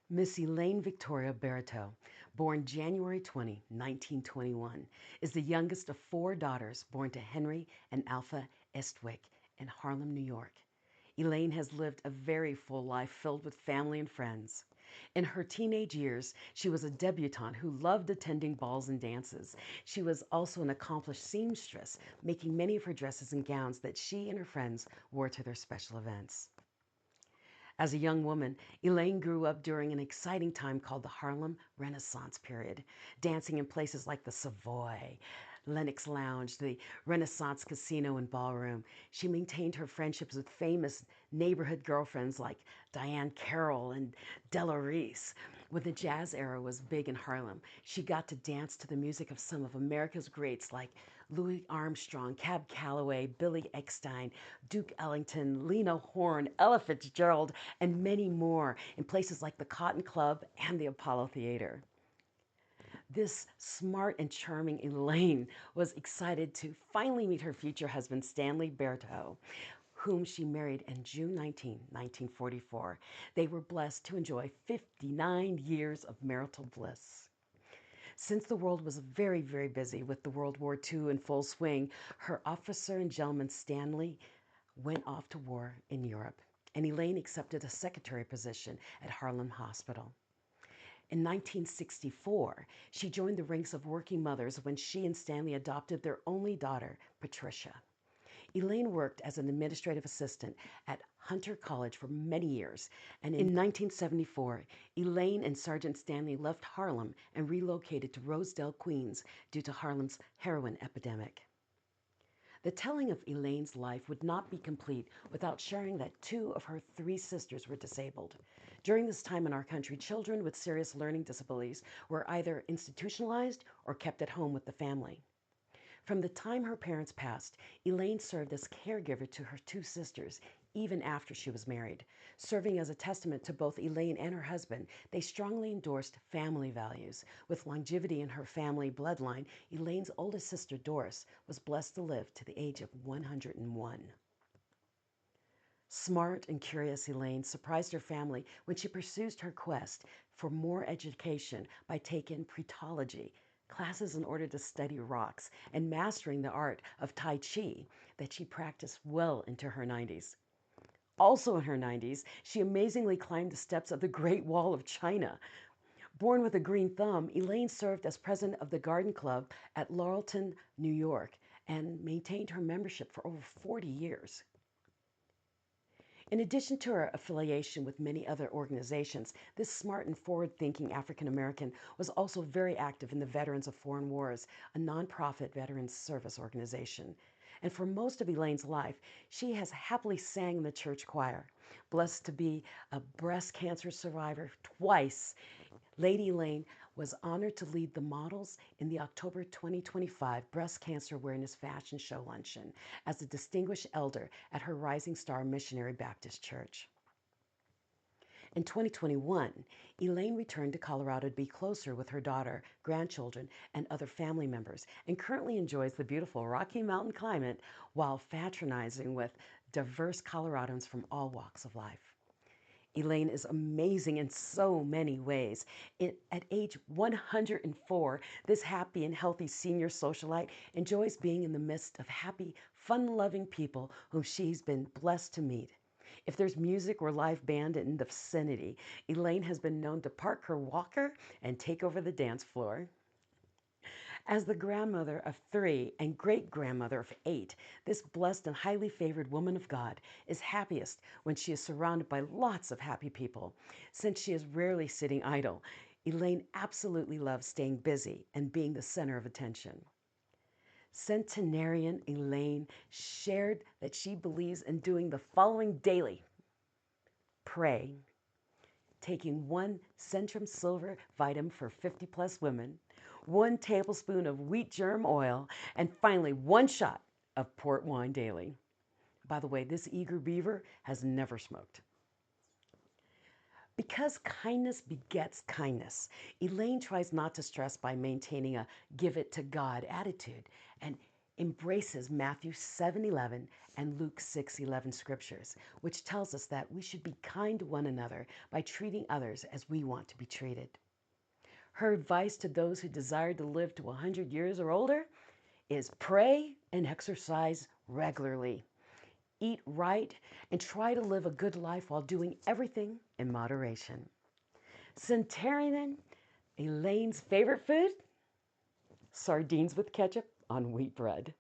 Miss Elaine Victoria Barriteau, born January 20, 1921, is the youngest of four daughters born to Henry and Alpha Eastwick in Harlem, New York. Elaine has lived a very full life filled with family and friends. In her teenage years, she was a debutante who loved attending balls and dances. She was also an accomplished seamstress, making many of her dresses and gowns that she and her friends wore to their special events. As a young woman, Elaine grew up during an exciting time called the Harlem Renaissance period, dancing in places like the Savoy, Lenox Lounge, the Renaissance Casino and Ballroom. She maintained her friendships with famous neighborhood girlfriends like Diahann Carroll and Della Reese. When the jazz era was big in Harlem, she got to dance to the music of some of America's greats like Louis Armstrong, Calloway, Billy Eckstine, Duke Ellington, Lena Horne, Ella Fitzgerald, and many more in places like the Cotton Club and the Apollo Theater. This smart and charming Elaine was excited to finally meet her future husband, Stanley Barriteau, whom she married in June 19, 1944. They were blessed to enjoy 59 years of marital bliss. Since the world was very, very busy with the World War II in full swing, her officer and gentleman Stanley went off to war in Europe, and Elaine accepted a secretary position at Harlem Hospital. In 1964, she joined the ranks of working mothers when she and Stanley adopted their only daughter, Patricia. Elaine worked as an administrative assistant at Hunter College for many years, and in 1974, Elaine and Sergeant Stanley left Harlem and relocated to Rosedale, Queens, due to Harlem's heroin epidemic. The telling of Elaine's life would not be complete without sharing that two of her three sisters were disabled. During this time in our country, children with serious learning disabilities were either institutionalized or kept at home with the family. From the time her parents passed, Elaine served as caregiver to her two sisters, even after she was married. Serving as a testament to both Elaine and her husband, they strongly endorsed family values. With longevity in her family bloodline, Elaine's oldest sister, Doris, was blessed to live to the age of 101. Smart and curious Elaine surprised her family when she pursued her quest for more education by taking pretology, classes in order to study rocks, and mastering the art of Tai Chi that she practiced well into her 90s. Also in her 90s, she amazingly climbed the steps of the Great Wall of China. Born with a green thumb, Elaine served as president of the Garden Club at Laurelton, New York, and maintained her membership for over 40 years. In addition to her affiliation with many other organizations, this smart and forward-thinking African American was also very active in the Veterans of Foreign Wars, a nonprofit veterans service organization. And for most of Elaine's life, she has happily sang in the church choir. Blessed to be a breast cancer survivor twice, Lady Elaine was honored to lead the models in the October 2025 Breast Cancer Awareness Fashion Show Luncheon as a distinguished elder at her Rising Star Missionary Baptist Church. In 2021, Elaine returned to Colorado to be closer with her daughter, grandchildren, and other family members, and currently enjoys the beautiful Rocky Mountain climate while fraternizing with diverse Coloradans from all walks of life. Elaine is amazing in so many ways. At age 104, this happy and healthy senior socialite enjoys being in the midst of happy, fun-loving people whom she's been blessed to meet. If there's music or live band in the vicinity, Elaine has been known to park her walker and take over the dance floor. As the grandmother of 3 and great-grandmother of 8, this blessed and highly favored woman of God is happiest when she is surrounded by lots of happy people. Since she is rarely sitting idle, Elaine absolutely loves staying busy and being the center of attention. Centenarian Elaine shared that she believes in doing the following daily: pray, taking 1 Centrum Silver vitamin for 50 plus women, 1 tablespoon of wheat germ oil, and finally 1 shot of port wine daily. By the way, this eager beaver has never smoked. Because kindness begets kindness, Elaine tries not to stress by maintaining a give it to God attitude. And embraces Matthew 7:11 and Luke 6:11 scriptures, which tells us that we should be kind to one another by treating others as we want to be treated. Her advice to those who desire to live to 100 years or older is pray and exercise regularly. Eat right and try to live a good life while doing everything in moderation. Centenarian Elaine's favorite food? Sardines with ketchup on wheat bread.